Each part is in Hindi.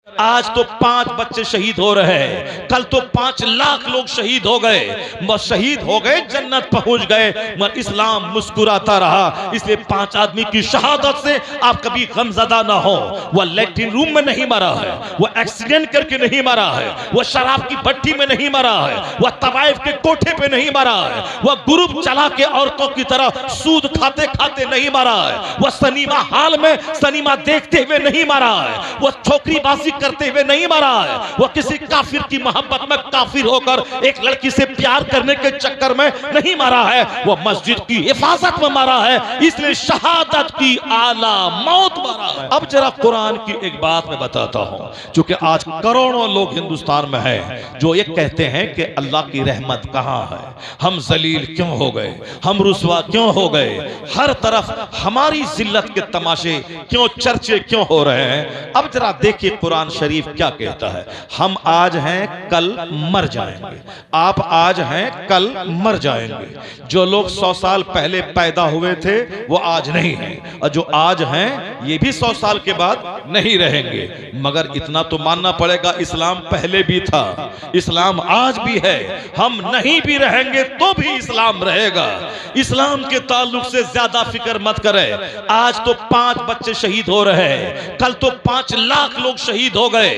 आज तो 5 बच्चे शहीद हो रहे हैं, कल तो 5 लाख लोग शहीद हो गए। शहीद हो गए, जन्नत पहुंच गए, मगर इस्लाम मुस्कुराता रहा। इसलिए 5 आदमी की शहादत से आप कभी गमज़दा ना हो। वह लैट्रिन रूम में नहीं मरा है, वह एक्सीडेंट करके नहीं मरा है, वह शराब की भट्टी में नहीं मरा है, वह तवाइफ के कोठे पे नहीं मरा है, वह ग्रुप चला के औरतों की तरह सूद खाते खाते नहीं मरा है, वह सिनेमा हॉल में सिनेमा देखते हुए नहीं मरा है, वह छोकरीबाजी करते हुए नहीं मरा है, वह किसी काफिर की मोहब्बत में काफिर होकर एक लड़की से प्यार करने के चक्कर में नहीं मरा है, वह मस्जिद की हिफाजत में मरा है। इसलिए शहादत की आला मौत मरा है। अब जरा कुरान की एक बात मैं बताता हूं, क्योंकि आज करोड़ों लोग हिंदुस्तान में हैं जो ये कहते हैं कि अल्लाह की रहमत कहां है, हम जलील क्यों हो गए, हम रुसवा क्यों हो गए, हर तरफ हमारी जिल्लत के तमाशे क्यों, चर्चे क्यों हो रहे हैं। अब जरा देखिए कुरान शरीफ क्या कहता है। हम आज हैं, कल मर जाएंगे। आप आज हैं, कल मर जाएंगे। जो लोग 100 साल पहले पैदा हुए थे वो आज नहीं हैं, और जो आज हैं ये भी 100 साल के बाद नहीं रहेंगे। मगर इतना तो मानना पड़ेगा, इस्लाम पहले भी था, इस्लाम आज भी है, हम नहीं भी रहेंगे तो भी इस्लाम रहेगा। इस्लाम के ताल्लुक से ज्यादा फिक्र मत करें। आज तो 5 बच्चे शहीद हो रहे हैं, कल तो 5 लाख लोग शहीद हो गए।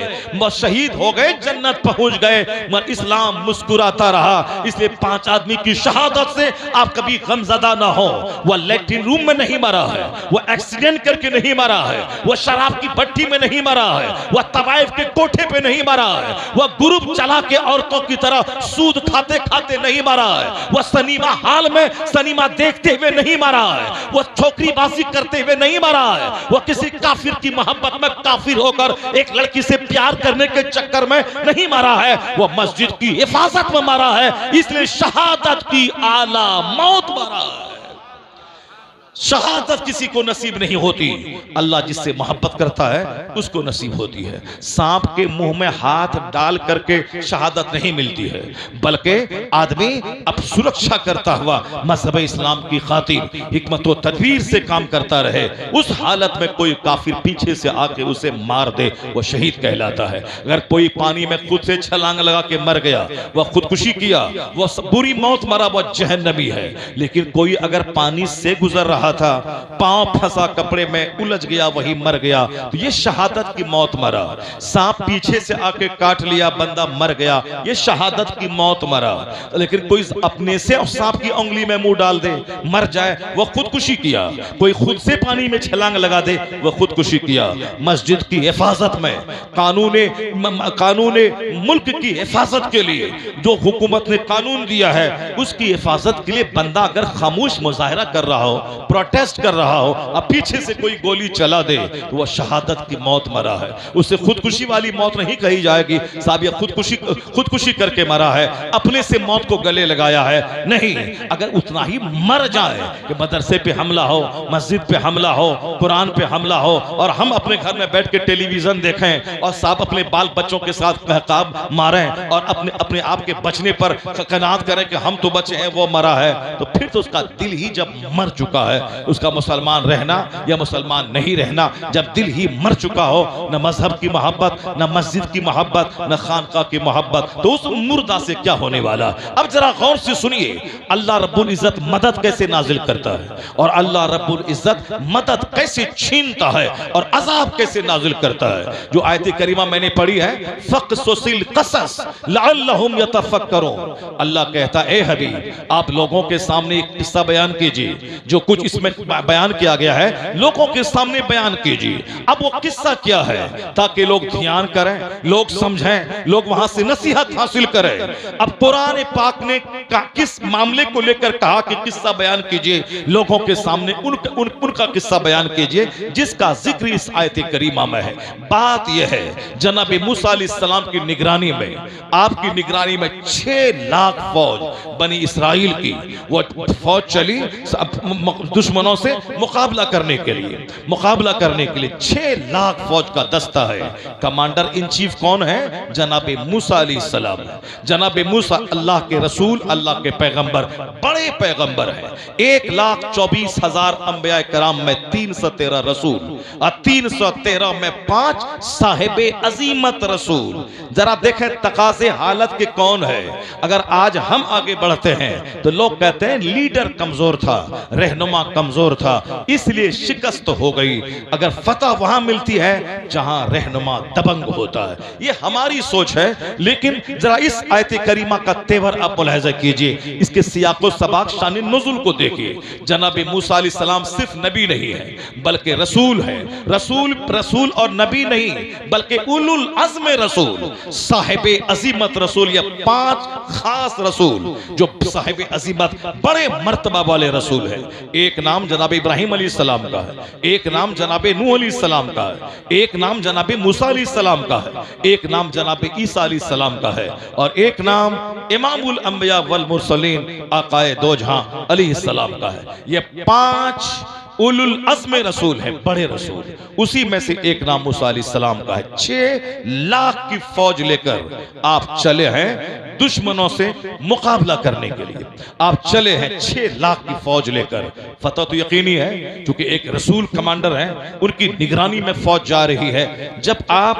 शहीद हो गए, जन्नत पहुंच गए, मगर इस्लाम मुस्कुराता रहा। इसलिए 5 आदमी की शहादत से आप कभी गमज़दा ना हो। वह लैट्रिन रूम में नहीं मरा है, वह एक्सीडेंट करके नहीं मरा है, वह शराब की भट्टी में नहीं मरा है, वह तवाइफ के कोठे पे नहीं मरा है, वह ग्रुप चला के औरतों की तरह सूद खाते खाते नहीं मरा है, वह सिनेमा हॉल में सिनेमा देखते हुए नहीं मरा है, वह छोकरीबाजी करते हुए नहीं मरा है, वह किसी काफिर की मोहब्बत में काफिर होकर एक लड़की से प्यार करने के चक्कर में नहीं मरा है, वह मस्जिद की हिफाजत में मरा है। इसलिए शहादत की आला मौत मरा है। शहादत किसी को नसीब नहीं होती, अल्लाह जिससे मोहब्बत करता है उसको नसीब होती है। सांप के मुंह में हाथ डाल करके शहादत नहीं मिलती है, बल्कि आदमी अब सुरक्षा करता हुआ मजहब इस्लाम की खातिर हिकमत व तदबीर से काम करता रहे। उस हालत में कोई काफिर पीछे से आके उसे मार दे, वो शहीद कहलाता है। अगर कोई पानी में खुद से छलांग लगा के मर गया, वह खुदकुशी किया, वह बुरी मौत मरा, वह जहन्नमी है। लेकिन कोई अगर पानी से गुजर रहा था, पांव फंसा कपड़े में उलझ गया, वही मर गया, तो ये शहादत की मौत मरा। सांप पीछे से आके काट लिया, बंदा मर गया, ये शहादत की मौत मरा। लेकिन कोई अपने से सांप की उंगली में मुंह डाल दे, मर जाए, वह खुदकुशी किया। कोई खुद से पानी में छलांग लगा दे, वह खुदकुशी किया। मस्जिद की हिफाजत में, कानून मुल्क की हिफाजत के लिए जो हुकूमत ने कानून दिया है, उसकी हिफाजत के लिए बंदा अगर खामोश मुजाहरा कर रहा हो, प्रोटेस्ट कर रहा हो, अब पीछे से कोई गोली चला दे, तो वह शहादत की मौत मरा है। उसे खुदकुशी वाली मौत नहीं कही जाएगी, साहब ये खुदकुशी करके मरा है, अपने से मौत को गले लगाया है। नहीं, अगर उतना ही मर जाए कि मदरसे पे हमला हो, मस्जिद पे हमला हो, कुरान पे हमला हो, और हम अपने घर में बैठ के टेलीविजन देखें और साहब अपने बाल बच्चों के साथ कहताब मारें और अपने आप के बचने पर कनात करें कि हम तो बचे हैं, वो मरा है, तो फिर तो उसका दिल ही जब मर चुका है, उसका मुसलमान रहना या मुसलमान नहीं रहना, जब दिल ही मर चुका हो, न मजहब की मोहब्बत, न मस्जिद की मोहब्बत, न खानका की मोहब्बत, तो उस मुर्दा से क्या होने वाला। अब जरा गौर से सुनिए, अल्लाह रब्बुल इज्जत मदद कैसे नाजिल करता है, और अल्लाह रब्बुल इज्जत मदद कैसे छीनता है, और अजाब कैसे नाजिल करता है। जो आयत करीमा मैंने पढ़ी है, फ़क़्सुसिल क़सस लअल्लहुम यतफ़क्करून, अल्लाह कहता है, ए हबीब आप लोगों के सामने एक किस्सा बयान कीजिए, जो कुछ इसमें बयान किया गया है लोगों के सामने बयान कीजिए। अब वो किस्सा क्या है, ताकि लोग ध्यान करें, लोग समझें, लोग वहां से नसीहत हासिल करें। अब कुरान पाक ने किस मामले को लेकर कहा कि किस्सा बयान कीजिए, लोगों के सामने उनका किस्सा बयान कीजिए, जिसका जिक्र इस आयत करीमा में है। बात यह है, जनाब मूसा अलैहिस्सलाम की निगरानी में, आपकी निगरानी में 6 लाख फौज बनी इसराइल की वो फौज चली दुश्मनों से मुकाबला करने के लिए 6 लाख फौज का दस्ता है। कमांडर इन चीफ कौन है? जनाब मूसा अलैहिस्सलाम। जनाब मूसा अल्लाह के रसूल, अल्लाह के पैगंबर, बड़े पैगंबर हैं। 1,24,000 अंबिया कराम में 313 रसूल और 313 में 5 साहिबे अजीमत रसूल। जरा देखें तकाज़े हालत के कौन है। अगर आज हम आगे बढ़ते हैं तो लोग कहते हैं लीडर कमजोर था, रहनुमा कमजोर था, इसलिए शिकस्त हो गई। अगर फतह वहां मिलती है जहां रहनुमा दबंग होता है। ये हमारी सोच है, लेकिन जरा इस आयत करीमा का तेवर आप मुलाहिजा कीजिए, इसके सियाक़ो सबाक़ शान नुज़ुल को देखिए। जनाब मूसा अलैहिस्सलाम सिर्फ नबी नहीं है बल्कि रसूल है। रसूल और नबी नहीं बल्कि उलुल अज़्म रसूल, साहिबे अज़ीमत रसूल। ये 5 खास रसूल जो साहिबे अज़ीमत, बड़े मर्तबा वाले रसूल है। एक नाम जनाब इब्राहिम अलैहिस्सलाम का है, एक नाम जनाब नूह अलैहिस्सलाम का है, एक नाम जनाब मूसा अलैहिस्सलाम का है, एक नाम जनाब ईसा अलैहिस्सलाम का है, और एक नाम इमामुल अंबिया वल मुरसलीन आकाए दो जहां अलैहिस्सलाम का है। ये 5 उलुल अज़्म रसूल है, बड़े रसूल। उसी में से एक नाम मूसा अलैहिस्सलाम का है। 6 लाख की फौज लेकर आप चले हैं दुश्मनों से मुकाबला करने के लिए। आप चले हैं 6 लाख की फौज लेकर। फतह तो यकीनी है क्योंकि एक रसूल कमांडर हैं, उनकी निगरानी में फौज जा रही है। जब आप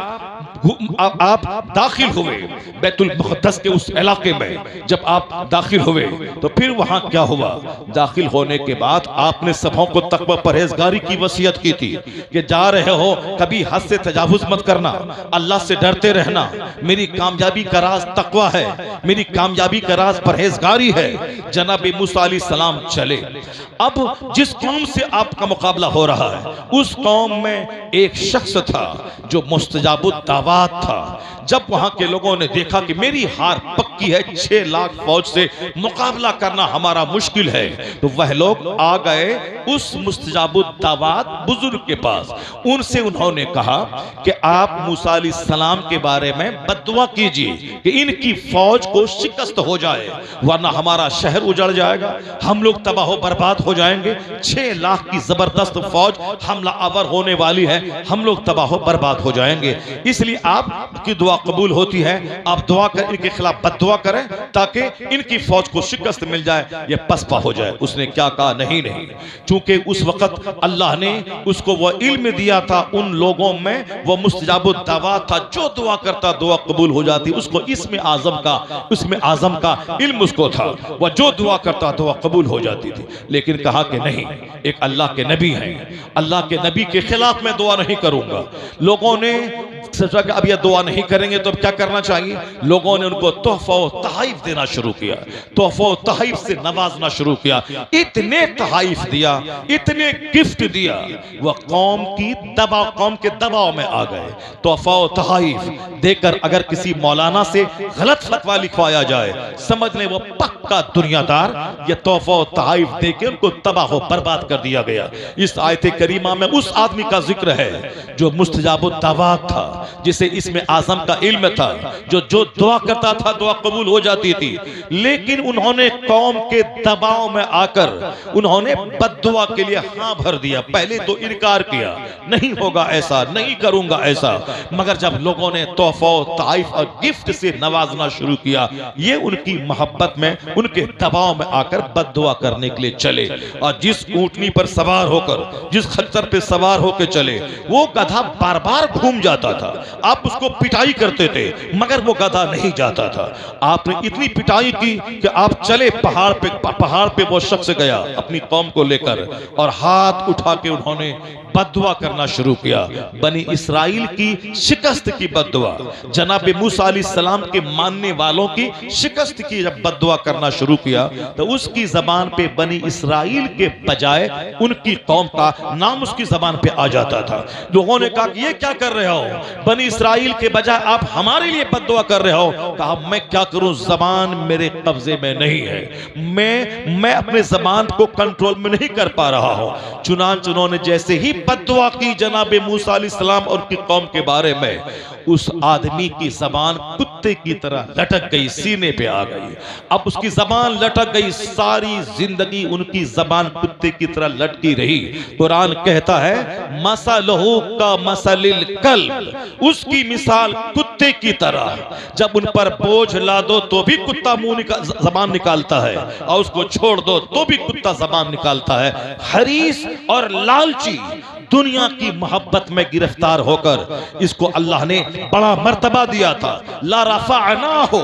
दाखिल हुए बैतुल मुक़द्दस के उस इलाके में, जब आप दाखिल हुए तो फिर वहां क्या हुआ? दाखिल होने के बाद आपने सबों को तक़वा परहेजगारी की वसीयत की थी कि जा रहे हो कभी हद से तजावुज मत करना, अल्लाह से डरते रहना। मेरी कामयाबी का राज तक़वा है, मेरी कामयाबी का राज परहेजगारी है। जनाब मूसा अलैहिस्सलाम चले। अब जिस कौम से आपका मुकाबला हो रहा है उस कौम में एक शख्स था जो मुस्तजाबुद दावत था। जब वहां के लोगों ने देखा कि मेरी हार पक्की है, 6 लाख फौज से मुकाबला करना हमारा मुश्किल है, तो वह लोग आ गए उस मुस्तजाबुद दावत बुजुर्ग के पास। उनसे उन्होंने कहा कि आप मूसा अलैहिस्सलाम के बारे में बद्दुआ कीजिए कि इनकी फौज को शिकस्त हो जाए, वरना हमारा शहर उजड़ जाएगा, हम लोग तबाह बर्बाद हो जाएंगे। 6 लाख की जबरदस्त फौज हमला आवर होने वाली है, हम लोग तबाह बर्बाद हो जाएंगे। इसलिए आपकी दुआ कबूल होती है, आप दुआ कर इनके खिलाफ बद्दुआ करें ताकि इनकी फौज को शिकस्त मिल जाए, ये पसपा हो जाए। उसने क्या कहा? नहीं, चूंकि उस वक्त अल्लाह ने उसको वह इल्म दिया था, उन लोगों में वो मुस्तजाबुद दावत था, जो दुआ करता दुआ कबूल हो जाती। उसको इसमें आजम का इल्म उसको था, वह जो दुआ करता दुआ कबूल हो जाती थी। लेकिन कहा कि नहीं, एक अल्लाह के नबी हैं, अल्लाह के नबी के खिलाफ मैं दुआ नहीं करूंगा। लोगों ने सोचा कि अब यह दुआ नहीं करेंगे तो अब क्या करना चाहिए? लोगों ने उनको तोहफा व तहाइफ देना शुरू किया, तोहफा व तहाइफ से नवाजना शुरू किया। इतने तहाइफ दिया, इतने गिफ्ट दिया, वह कौम के दबाव में आ गए। तोहफा व तहाइफ देकर अगर किसी मौलाना से गलत फतवा लिखवाया जाए, समझ लें वो पक्का दुनियादार। यह तोहफा व तहाइफ देकर उनको तबाह बर्बाद कर दिया गया। इस आयत करीमा में उस आदमी का जिक्र है जो मुस्तजाबुद दावत था, जिसे इसमें आजम का इल्म था, जो दुआ करता था दुआ कबूल हो जाती थी। लेकिन उन्होंने कौम के दबाव में आकर उन्होंने बद्दुआ के लिए हाँ भर दिया। पहले तो इनकार किया, नहीं होगा ऐसा, नहीं करूंगा ऐसा, मगर जब लोगों ने तोहफा ताइफ और गिफ्ट से नवाजना शुरू किया, ये उनकी मोहब्बत में, उनके दबाव में आकर बद्दुआ करने के लिए चले। और जिस ऊंटनी पर सवार होकर, जिस खच्चर पे सवार होकर चले, वो गधा बार बार घूम जाता था। आप उसको पिटाई करते थे मगर वो गधा नहीं जाता था। आपने इतनी पिटाई की कि आप चले पहाड़ पे वो शख्स गया अपनी कौम को लेकर और हाथ उठा के उन्होंने बद्दुआ करना शुरू किया। बनी इस्राइल की शिकस्त की बद्दुआ, जनाब मूसा अलैहिस्सलाम के मानने वालों की शिकस्त की जब बद्दुआ करना शुरू किया तो उसकी जबान पे बनी इस्राइल के बजाय उनकी कौम का नाम उसकी जबान पे आ जाता था। लोगों ने कहा कि ये क्या कर रहे हो, बनी इस्राइल के बजाय आप हमारे लिए बद्दुआ कर रहे हो। कहा मैं क्या करूं, जबान मेरे कब्जे में नहीं है, मैं अपने जबान को कंट्रोल में नहीं कर पा रहा हूं। चुनांचे उन्होंने जैसे ही बद्दुआ की जनाब मूसा अलैहिस्सलाम और की कौम के बारे में, उस आदमी की जबान कुत्ते की तरह लटक गई, सीने पे आ गई। अब उसकी जबान लटक गई, सारी जिंदगी उनकी जबान कुत्ते की तरह लटकी रही। कुरान कहता है मसलहु का मसलिल कल्ब, उसकी मिसाल कुत्ते की तरह। जब उन पर बोझ ला दो तो भी कुत्ता जबान निकालता है, और उसको छोड़ दो तो भी कुत्ता जबान निकालता है। हरीस और लालची दुनिया की मोहब्बत में गिरफ्तार होकर इसको अल्लाह ने बड़ा मर्तबा दिया था। ला रफ़अना हो,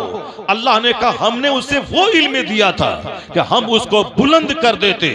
अल्लाह ने कहा हमने उसे वो इल्म दिया था कि हम उसको बुलंद कर देते,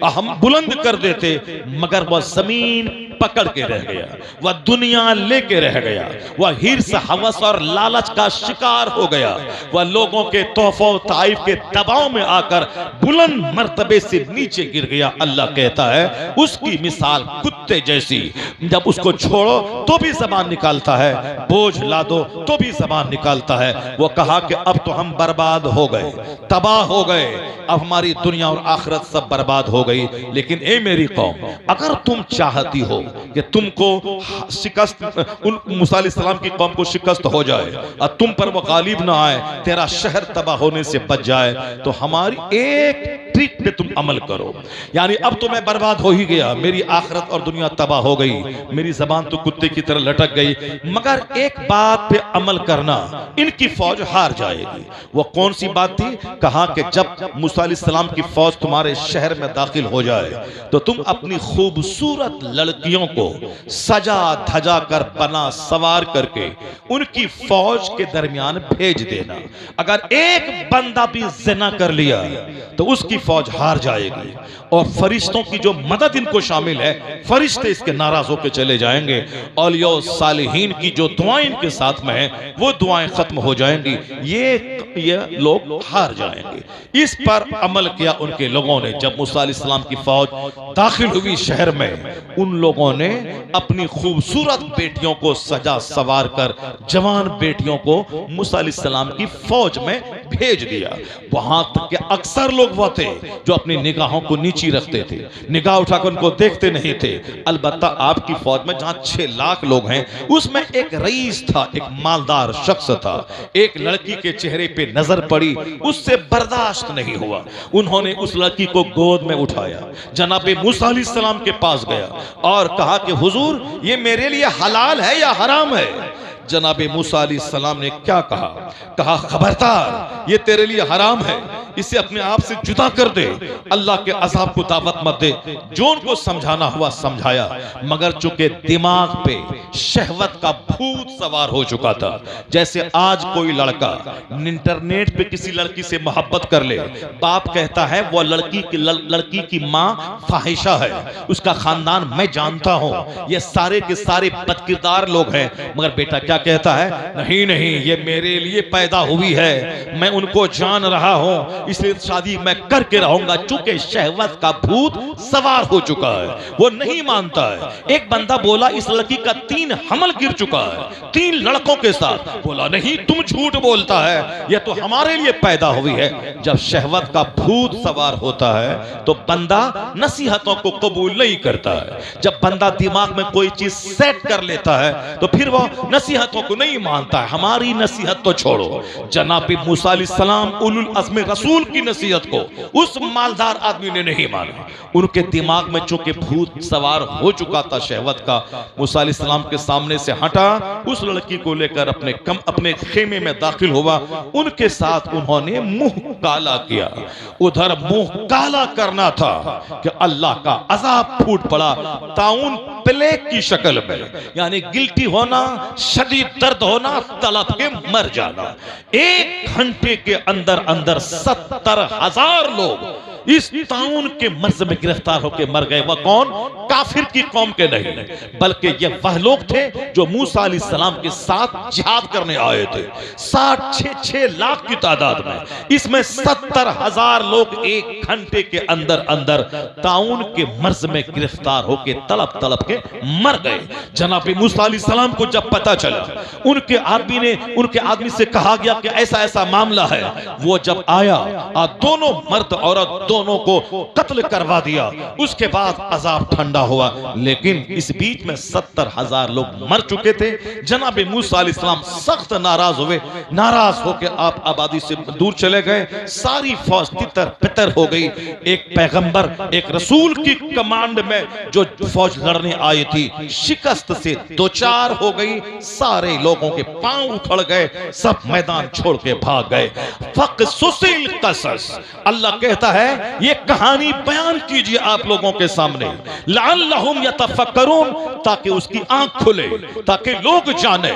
हम बुलंद कर देते, मगर वह जमीन पकड़ के रह गया, वह दुनिया लेके रह गया, वह हिर्स हवस और लालच का शिकार हो गया, वह लोगों के तोहफों ताइफ के दबाव में आकर बुलंद मर्तबे से नीचे गिर गया। अल्लाह कहता है उसकी मिसाल कुत्ते जैसी। जब उसको छोड़ो तो भी जबान निकालता है, बोझ ला दो तो भी जबान निकालता है। वो कहा कि अब तो हम बर्बाद हो गए, तबाह हो गए, अब हमारी दुनिया और आखिरत सब बर्बाद हो गई। लेकिन ए मेरी कौम, अगर तुम चाहती हो कि तुमको शिकस्त, उन मूसा अलैहिस्सलाम की कौम को शिकस्त हो जाए और तुम पर वो गालिब ना आए, तेरा शहर तबाह होने से बच जाए, तो हमारी एक ट्रिक पे तुम अमल करो। यानी अब तो मैं बर्बाद हो ही गया, मेरी आखिरत और दुनिया तबाह हो गई, मेरी जबान तो कुत्ते की तरह लटक गई, मगर एक बात पे अमल करना, इनकी फौज हार जाएगी। वो कौन सी बात थी? कहा कि जब मूसा अलैहिस्सलाम की फौज तुम्हारे शहर में दाखिल हो जाए तो तुम अपनी खूबसूरत लड़कियों को सजा धजा कर बना सवार करके उनकी फौज के दरमियान भेज देना। अगर एक बंदा भी जिना कर लिया तो उसकी फौज हार जाएगी, और फरिश्तों की जो मदद इनको शामिल है, फरिश्ते इसके नाराज होकर चले जाएंगे। औलिया सालिहीन की जो दुआएं इनके साथ में है वो दुआएं खत्म हो जाएंगी, ये लोग हार जाएंगे। इस पर अमल किया उनके लोगों ने। जब मूसा अलैहिस्सलाम की फौज दाखिल हुई शहर में, उन लोगों ने अपनी खूबसूरत बेटियों को सजा सवार कर, जवान बेटियों को मूसा अलैहिस्सलाम की फौज में भेज दिया। वहां तक के अक्सर लोग वो थे जो अपनी निगाहों को नीची रखते थे, निगाह उठाकर उनको देखते नहीं थे। अलबत्ता आपकी फौज में जहां 6 लाख लोग हैं, उसमें एक रईस था, एक मालदार शख्स था। एक लड़की के चेहरे पे नजर पड़ी, उससे बर्दाश्त नहीं हुआ, उन्होंने उस लड़की को गोद में उठाया, जनाब मूसा अलैहिस्सलाम के पास गया और कहा कि हुजूर ये मेरे लिए हलाल है या हराम है? जनाब मूसा अलैहिस्सलाम ने क्या कहा? कहा खबरदार, ये तेरे लिए हराम है, इसे अपने आप से जुदा कर दे, अल्लाह के अजाब को दावत मत दे। जो उनको समझाना हुआ समझाया, मगर चूंकि दिमाग पे शहवत का भूत सवार हो चुका था। जैसे आज कोई लड़का इंटरनेट पे किसी लड़की से मोहब्बत कर ले, बाप कहता है वो लड़की की माँ फाहिशा है, उसका खानदान मैं जानता हूं, ये सारे के सारे बदकिरदार लोग हैं, मगर बेटा क्या कहता है? नहीं नहीं, ये मेरे लिए पैदा हुई है, मैं उनको जान रहा हूं, इसलिए शादी मैं करके रहूंगा। चूंकि शहवत का भूत सवार हो चुका है, वो नहीं मानता है। एक बंदा बोला इस लड़की का 3 हमल गिर चुका है, 3 लड़कों के साथ। बोला नहीं, तुम झूठ बोलता है, यह तो हमारे लिए पैदा हुई है। जब शहवत का भूत सवार होता है तो बंदा नसीहतों को कबूल नहीं करता है। जब बंदा दिमाग में कोई चीज सेट कर लेता है तो फिर वो नसीहतों को नहीं मानता है। हमारी नसीहत तो छोड़ो, जनाब मूसा अलैहिस्सलाम उलुल अज़्म रसूल की नसीहत को उस मालदार आदमी ने नहीं माना। उनके दिमाग में चूंकि भूत सवार हो चुका था शहवत का, मूसा अलैहिस्सलाम के सामने से हटा, उस लड़की को लेकर अपने खेमे में दाखिल हुआ। उनके साथ उन्होंने मुंह काला किया। उधर मुंह काला करना था कि अल्लाह का अजाब फूट पड़ा ताउन प्लेग की शक्ल में, यानी गिल्टी होना, शदीद दर्द होना, तड़प के मर जाना। 1 घंटे के अंदर अंदर 70,000 लोग इस ताउन के मर्ज में गिरफ्तार होकर मर गए। वह कौन? काफिर की कौम के नहीं, बल्कि ये वह लोग थे जो मूसा अलैहिस्सलाम के साथ जिहाद करने आए थे। 6 लाख की तादाद में इसमें 70,000 लोग 1 घंटे के अंदर अंदर ताउन के मर्ज में गिरफ्तार होकर तड़प तड़प के मर गए। जनाब मूसा अलैहिस्सलाम को जब पता चला, उनके आदमी से कहा गया कि ऐसा ऐसा मामला है। वो जब आया, दोनों मर्द औरत दोनों को कत्ल करवा दिया। उसके बाद अजाब ठंडा हुआ, लेकिन इस बीच में 70,000 लोग मर चुके थे। जनाब मूसा अलैहिस्सलाम सख्त नाराज हुए, नाराज होकर आप आबादी से दूर चले गए। सारी फौज तितर पितर हो गई। एक पैगंबर, एक रसूल की कमांड में जो फौज लड़ने आई थी, शिकस्त से दो चार हो गई। सारे लोगों के पांव उखड़ गए, सब मैदान छोड़ के भाग गए। फक़सुसिल क़सस, अल्लाह कहता है ये कहानी बयान कीजिए आप लोगों के सामने, लअल्लहुम यतफक्करून, ताकि उसकी आंख खुले, ताकि लोग जाने।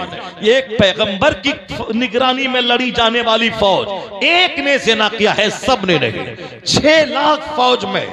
एक पैगंबर की निगरानी में लड़ी जाने वाली फौज, एक ने जिना किया है, सब ने नहीं। 6 लाख फौज में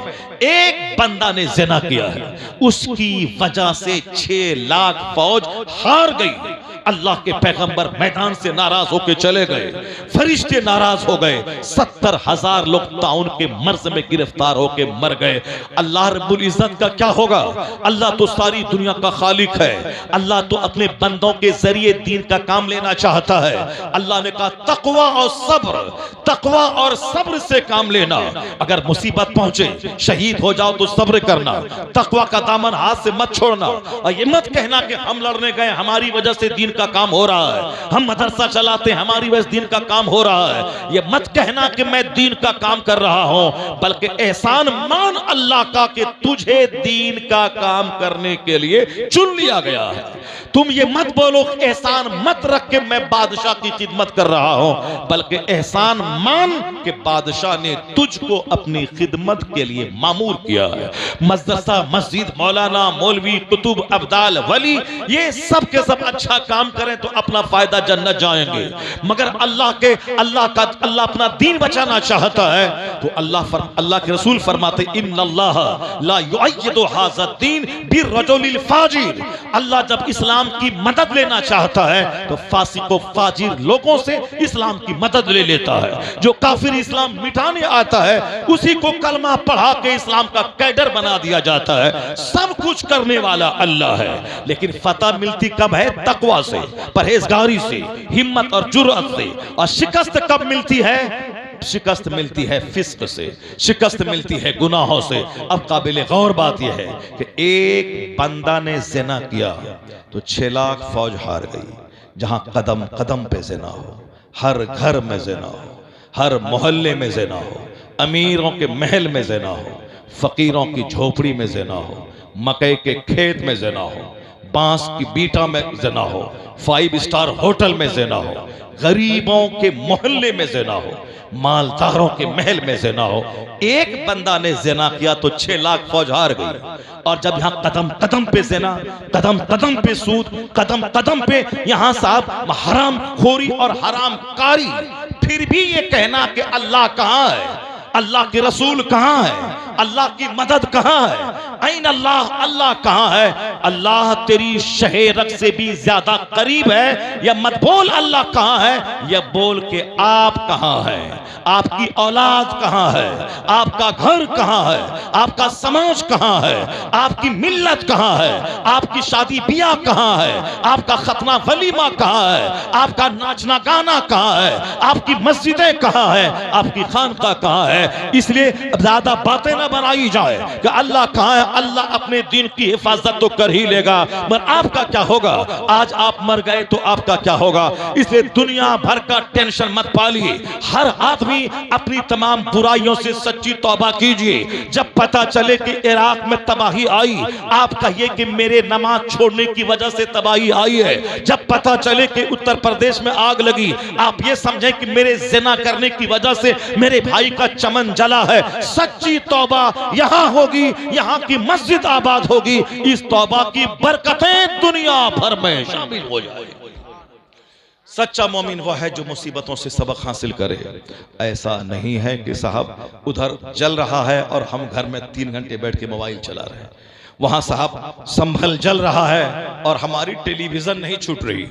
एक बंदा ने जिना किया है, उसकी वजह से 6 लाख फौज हार गई। अल्लाह के पैगंबर मैदान से नाराज होकर चले गए, फरिश्ते नाराज हो गए। 70,000 लोग ताउन के मर्ज में गिरफ्तार होकर मर गए। अल्लाह रब्बुल इज्जत का क्या होगा? अल्लाह तो सारी दुनिया का खालिक है। अल्लाह तो अपने बंदों के जरिए दीन का काम लेना चाहता है। अल्लाह ने कहा तकवा और सब्र, तकवा और सब्र से काम लेना। अगर मुसीबत पहुंचे, शहीद हो जाओ तो सब्र करना, तकवा का दामन हाथ से मत छोड़ना। और ये मत कहना कि हम लड़ने गए, हमारी वजह से दीन का काम हो रहा है, हम मदरसा चलाते हैं, हमारी वजह से दीन का काम हो रहा है। ये मत कहना कि मैं दीन का काम कर रहा हूं, बल्कि एहसान मान अल्लाह का कि तुझे दीन का काम करने के लिए चुन लिया गया है। तुम ये मत बोलो एहसान मत रख के मैं बादशाह की खिदमत कर रहा हूं, बल्कि एहसान मान के बादशाह ने तुझको अपनी खिदमत के लिए मामूर किया है। मदरसा, मस्जिद, मौलाना, मौलवी, कुतुब, अब्दाल, वली, ये सब के सब अच्छा काम करें तो अपना फायदा जन्नत जाएंगे। मगर अल्लाह अपना दीन बचाना चाहता है तो अल्लाह के रसूल फरमाते इन्नल्लाह ला युअय्यिदु हाज़ा दीन बिर्रजुलिल फाजिर। अल्लाह जब इस्लाम की मदद लेना चाहता है तो फासिक व फाजिर लोगों से इस्लाम की मदद ले लेता है। जो काफिर इस्लाम मिटाने आता है उसी को कलमा पढ़ा के इस्लाम का कैडर बना दिया जाता है। सब कुछ करने वाला अल्लाह है, लेकिन फतह मिलती कब है? तकवा से, परहेजगारी से, हिम्मत और जुर्रत से। और शिकस्त कब मिलती है? शिकस्त मिलती है फिस्क से, शिकस्त मिलती है गुनाहों से। अब काबिल गौर बात यह है कि एक बंदा ने जिना किया तो 6 लाख फौज हार गई। जहां कदम कदम पे जिना हो, हर घर में जिना हो, हर मोहल्ले में जिना हो, अमीरों के महल में जिना हो, फकीरों की झोपड़ी में जिना हो, मकई के खेत में जिना हो, बांस की बीटा में जिना हो, 5 स्टार होटल में जिना हो, गरीबों के मोहल्ले में जिना हो, मालदारों के महल में जिना हो। एक बंदा ने जिना किया तो 6 लाख फौज हार गई। और जब यहाँ कदम कदम पे जिना, कदम कदम पे सूद, कदम कदम पे यहाँ साहब हराम खोरी और हराम कारी, फिर भी ये कहना कि अल्लाह कहाँ है, अल्लाह के रसूल कहाँ है, अल्लाह की मदद कहाँ है, ऐन अल्लाह, अल्लाह कहाँ है? अल्लाह तेरी शहरक से भी ज्यादा करीब है। या मत बोल अल्लाह कहाँ है, या बोल के आप कहाँ है, आपकी औलाद कहाँ है, आपका घर कहाँ है, आपका समाज कहाँ है, आपकी मिल्लत कहाँ है, आपकी शादी बियाह कहाँ है, आपका खतना वलीमा कहाँ है, आपका नाचना गाना कहाँ है, आपकी मस्जिदें कहाँ है, आपकी खानका कहाँ है। इसलिए ज्यादा बातें ना बनाई जाए कि अल्लाह कहाँ है। अल्लाह अपने दीन की हिफाजत तो कर ही लेगा, मगर आपका क्या होगा? आज आप मर गए तो आपका क्या होगा? इसलिए दुनिया भर का टेंशन मत पालिए। हर आदमी अपनी तमाम बुराइयों से सच्ची तौबा कीजिए। जब पता चले कि इराक में तबाही आई, आप कहिए कि मेरे नमाज छोड़ने की वजह से तबाही आई है। जब पता चले कि उत्तर प्रदेश में आग लगी, आप ये समझें कि मेरे जिना करने की वजह से मेरे भाई का चमन जला है। सच्ची तौबा यहां होगी, यहां की मस्जिद आबाद होगी। इस तौबा की बरकतें दुनिया भर में शामिल हो जाएगी। सच्चा मोमिन वह है जो मुसीबतों से सबक हासिल करे। ऐसा नहीं है कि साहब उधर जल रहा है और हम घर में 3 घंटे बैठ के मोबाइल चला रहे हैं, वहां साहब संभल जल रहा है और हमारी टेलीविजन नहीं छूट रही,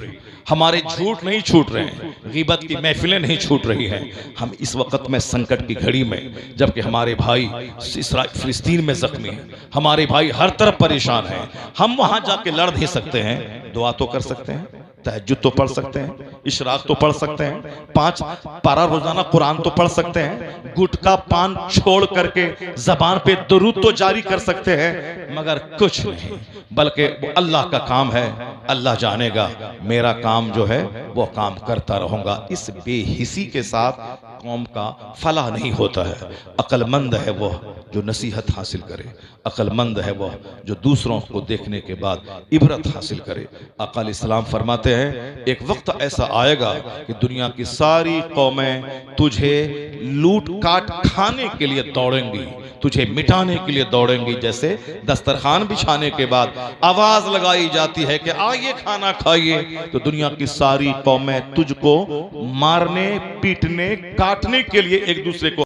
हमारे झूठ नहीं छूट रहे हैं, गीबत की महफिलें नहीं छूट रही हैं। हम इस वक्त में संकट की घड़ी में, जबकि हमारे भाई फिलिस्तीन में जख्मी हैं, हमारे भाई हर तरफ परेशान हैं, हम वहां जाके लड़ नहीं सकते हैं, दुआ तो कर सकते हैं। तहज्जुद तो पढ़ सकते हैं, इशराक तो पढ़ सकते हैं, 5 पारा रोजाना कुरान तो पढ़ सकते हैं, गुटखा पान छोड़ करके जबान पे दुरूद तो जारी कर सकते हैं, मगर कुछ नहीं, बल्कि वो अल्लाह का काम है, अल्लाह जानेगा, मेरा काम जो है वो काम करता रहूंगा। इस बेहिसी के साथ कौम का फलाह नहीं होता है। अक्लमंद है वह जो नसीहत हासिल करे, अक्लमंद है वह जो दूसरों को देखने के बाद इबरत हासिल करे। आका अलैहिस्सलाम फरमाते हैं, एक वक्त ऐसा आएगा कि दुनिया की सारी कौमें तुझे लूट काट खाने के लिए दौड़ेंगी, तुझे मिटाने के लिए दौड़ेंगी। जैसे दस्तरखान बिछाने के बाद आवाज लगाई जाती है कि आइए खाना खाइए, तो दुनिया की सारी कौमें तुझको मारने, पीटने, काटने के लिए एक दूसरे को